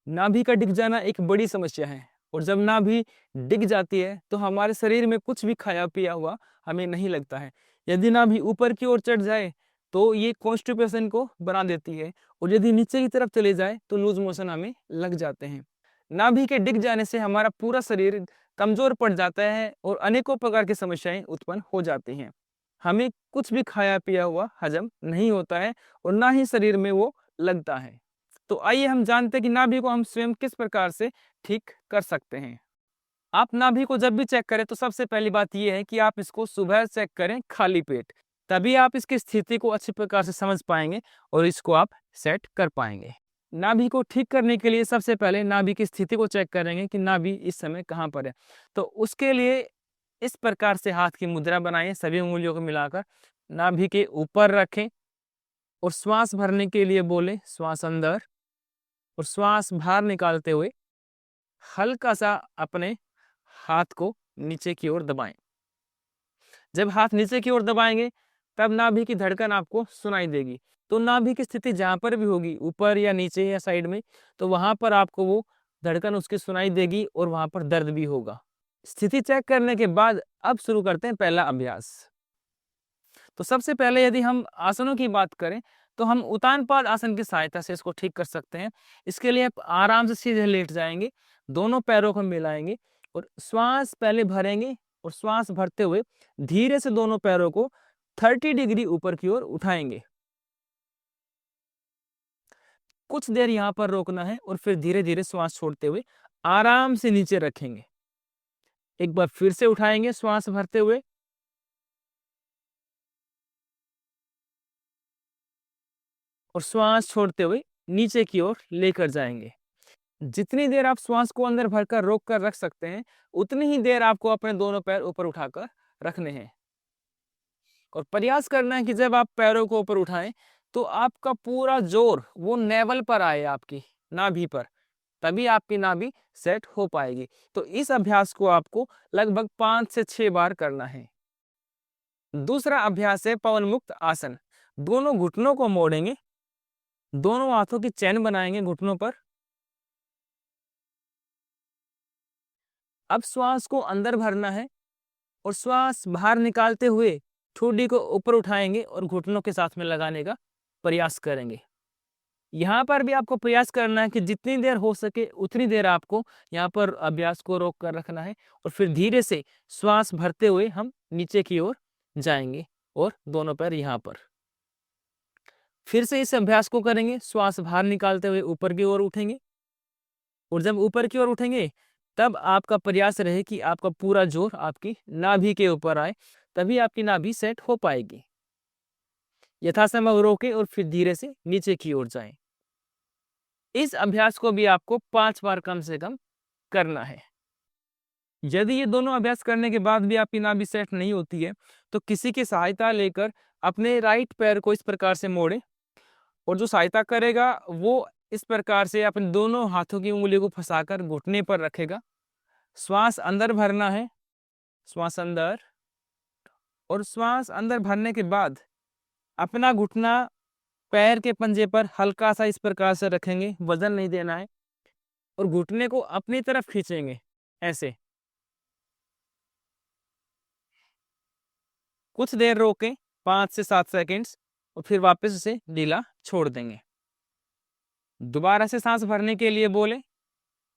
नाभि का डिग जाना एक बड़ी समस्या है और जब नाभि डिग जाती है तो हमारे शरीर में कुछ भी खाया पिया हुआ हमें नहीं लगता है। यदि नाभि ऊपर की ओर चढ़ जाए तो ये कॉन्स्टिपेशन को बना देती है और यदि नीचे की तरफ चले जाए तो लूज मोशन हमें लग जाते हैं। नाभि के डिग जाने से हमारा पूरा शरीर कमजोर पड़ जाता है और अनेकों प्रकार की समस्याएं उत्पन्न हो जाती हैं। हमें कुछ भी खाया पिया हुआ हजम नहीं होता है और ना ही शरीर में वो लगता है। तो आइए हम जानते हैं कि नाभि को हम स्वयं किस प्रकार से ठीक कर सकते हैं। आप नाभि को जब भी चेक करें तो सबसे पहली बात यह है कि आप इसको सुबह चेक करें खाली पेट, तभी आप इसकी स्थिति को अच्छी प्रकार से समझ पाएंगे और इसको आप सेट कर पाएंगे। नाभि को ठीक करने के लिए सबसे पहले नाभि की स्थिति को चेक करेंगे कि नाभि इस समय कहाँ पर है। तो उसके लिए इस प्रकार से हाथ की मुद्रा बनाएं, सभी उंगलियों को मिलाकर नाभि के ऊपर रखें और श्वास भरने के लिए बोले श्वास अंदर और श्वास बाहर निकालते हुए हल्का सा अपने हाथ को नीचे की ओर दबाएं। जब हाथ नीचे की ओर दबाएंगे तब नाभि की धड़कन आपको सुनाई देगी। तो नाभि की स्थिति जहां पर भी होगी, ऊपर या नीचे या साइड में, तो वहां पर आपको वो धड़कन उसकी सुनाई देगी और वहां पर दर्द भी होगा। स्थिति चेक करने के बाद अब शुरू करते हैं पहला अभ्यास। तो सबसे पहले यदि हम आसनों की बात करें तो हम उतानपाद आसन की सहायता से इसको ठीक कर सकते हैं। इसके लिए आप आराम से सीधे लेट जाएंगे, दोनों पैरों को मिलाएंगे और श्वास पहले भरेंगे और श्वास भरते हुए धीरे से दोनों पैरों को 30 डिग्री ऊपर की ओर उठाएंगे। कुछ देर यहाँ पर रोकना है और फिर धीरे धीरे श्वास छोड़ते हुए आराम से नीचे रखेंगे। एक बार फिर से उठाएंगे श्वास भरते हुए और श्वास छोड़ते हुए नीचे की ओर लेकर जाएंगे। जितनी देर आप श्वास को अंदर भरकर रोक कर रख सकते हैं उतनी ही देर आपको अपने दोनों पैर ऊपर उठाकर रखने हैं और प्रयास करना है कि जब आप पैरों को ऊपर उठाएं तो आपका पूरा जोर वो नेवल पर आए, आपकी नाभि पर, तभी आपकी नाभि सेट हो पाएगी। तो इस अभ्यास को आपको लगभग 5 से 6 बार करना है। दूसरा अभ्यास है पवन मुक्त आसन। दोनों घुटनों को मोड़ेंगे, दोनों हाथों की चैन बनाएंगे घुटनों पर। अब श्वास को अंदर भरना है और श्वास बाहर निकालते हुए ठोडी को ऊपर उठाएंगे और घुटनों के साथ में लगाने का प्रयास करेंगे। यहाँ पर भी आपको प्रयास करना है कि जितनी देर हो सके उतनी देर आपको यहाँ पर अभ्यास को रोक कर रखना है और फिर धीरे से श्वास भरते हुए हम नीचे की ओर जाएंगे और दोनों पैर यहाँ पर। फिर से इस अभ्यास को करेंगे, श्वास बाहर निकालते हुए ऊपर की ओर उठेंगे और जब ऊपर की ओर उठेंगे तब आपका प्रयास रहे कि आपका पूरा जोर आपकी नाभि के ऊपर आए, तभी आपकी नाभि सेट हो पाएगी। यथासंभव रोके और फिर धीरे से नीचे की ओर जाएं। इस अभ्यास को भी आपको 5 बार कम से कम करना है। यदि ये दोनों अभ्यास करने के बाद भी आपकी नाभि सेट नहीं होती है तो किसी की सहायता लेकर अपने राइट पैर को इस प्रकार से मोड़े और जो सहायता करेगा वो इस प्रकार से अपने दोनों हाथों की उंगलियों को फंसाकर घुटने पर रखेगा। श्वास अंदर भरना है, श्वास अंदर, और श्वास अंदर भरने के बाद अपना घुटना पैर के पंजे पर हल्का सा इस प्रकार से रखेंगे, वजन नहीं देना है, और घुटने को अपनी तरफ खींचेंगे ऐसे। कुछ देर रोकें, 5 से 7 सेकंड्स, और फिर वापस उसे ढीला छोड़ देंगे। दोबारा से सांस भरने के लिए बोले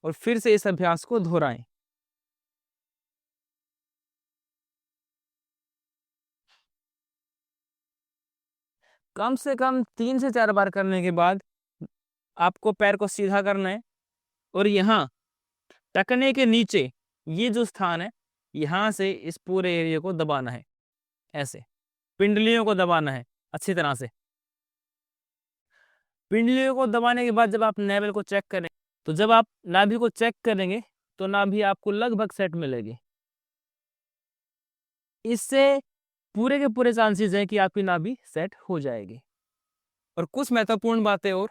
और फिर से इस अभ्यास को दोहराएं। कम से कम 3 से 4 बार करने के बाद आपको पैर को सीधा करना है और यहाँ टखने के नीचे ये जो स्थान है यहाँ से इस पूरे एरिया को दबाना है, ऐसे पिंडलियों को दबाना है अच्छी तरह से। पिंडलियों को दबाने के बाद जब आप नेवल को चेक करें तो जब आप नाभि को चेक करेंगे तो नाभि आपको लगभग सेट मिलेगी। इससे पूरे के पूरे चांसेस हैं कि आपकी नाभि सेट हो जाएगी। और कुछ महत्वपूर्ण बातें और,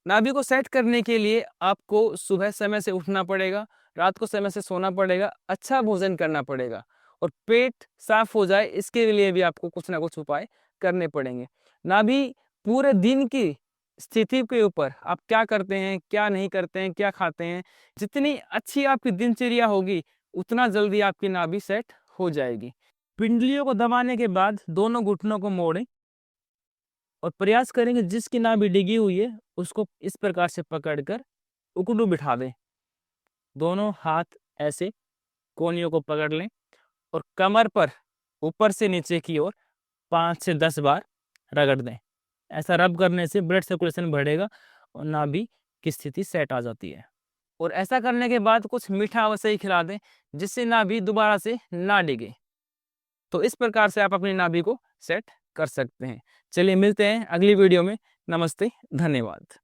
नाभि को सेट करने के लिए आपको सुबह समय से उठना पड़ेगा, रात को समय से सोना पड़ेगा, अच्छा भोजन करना पड़ेगा और पेट साफ हो जाए इसके लिए भी आपको कुछ ना कुछ उपाय करने पड़ेंगे। नाभि पूरे दिन की स्थिति के ऊपर आप क्या करते हैं, क्या नहीं करते हैं, क्या खाते हैं, जितनी अच्छी आपकी दिनचर्या होगी उतना जल्दी आपकी नाभि सेट हो जाएगी। पिंडलियों को दबाने के बाद दोनों घुटनों को मोड़ें और प्रयास करेंगे जिसकी नाभि डिगी हुई है उसको इस प्रकार से पकड़कर उकड़ू बिठा दें। दोनों हाथ ऐसे कोहनियों को पकड़ लें और कमर पर ऊपर से नीचे की ओर 5 से 10 बार रगड़ दें। ऐसा रब करने से ब्लड सर्कुलेशन बढ़ेगा और नाभि की स्थिति सेट आ जाती है। और ऐसा करने के बाद कुछ मीठा अवश्य ही खिला दें जिससे नाभि दोबारा से ना डिगे। तो इस प्रकार से आप अपनी नाभि को सेट कर सकते हैं। चलिए मिलते हैं अगली वीडियो में। नमस्ते, धन्यवाद।